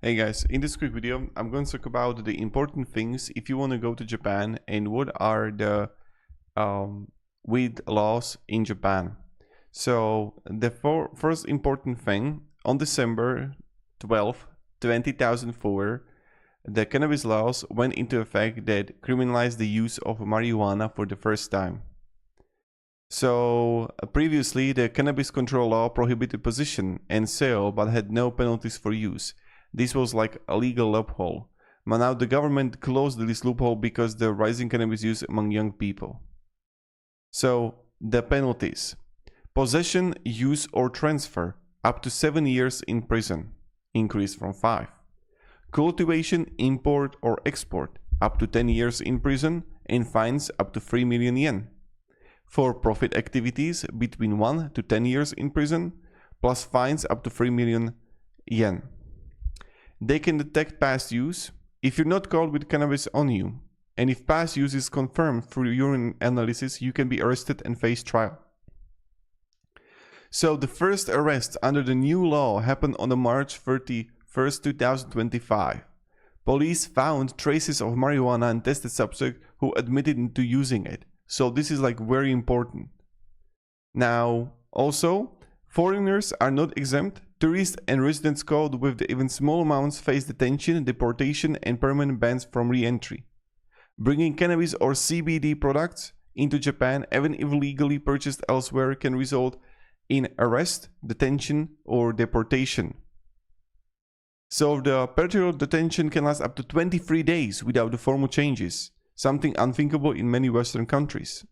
Hey guys, in this quick video, I'm going to talk about the important things if you want to go to Japan and what are the weed laws in Japan. So the first important thing, on December 12, 2004, the cannabis laws went into effect that criminalized the use of marijuana for the first time. So previously, the cannabis control law prohibited possession and sale but had no penalties for use. This was like a legal loophole. But now the government closed this loophole because the rising cannabis use among young people. So the penalties: possession, use or transfer, up to 7 years in prison, increased from 5. Cultivation, import or export, up to 10 years in prison and fines up to 3 million yen. For profit activities, between 1 to 10 years in prison, plus fines up to 3 million yen. They can detect past use if you're not caught with cannabis on you, and if past use is confirmed through urine analysis, you can be arrested and face trial. So the first arrest under the new law happened on March 31st, 2025. Police found traces of marijuana and tested subject who admitted to using it. So this is like very important. Now, also, foreigners are not exempt. Tourists and residents caught with even small amounts face detention, deportation, and permanent bans from re-entry. Bringing cannabis or CBD products into Japan, even if legally purchased elsewhere, can result in arrest, detention, or deportation. So the perpetual detention can last up to 23 days without the formal changes, something unthinkable in many Western countries.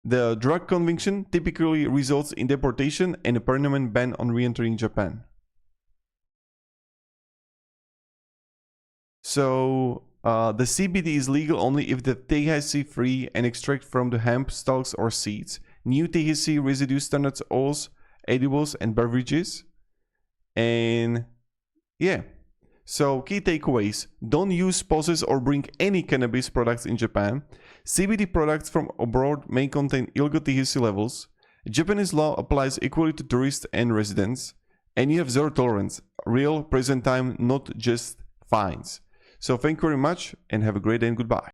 The drug conviction typically results in deportation and a permanent ban on re-entering Japan. So the CBD is legal only if the THC-free and extract from the hemp stalks or seeds, new THC residue standards, oils, edibles, and beverages. And yeah. So key takeaways: don't use, possess or bring any cannabis products in Japan. CBD products from abroad may contain illegal THC levels. Japanese law applies equally to tourists and residents. And you have zero tolerance, real present time, not just fines. So thank you very much and have a great day and goodbye.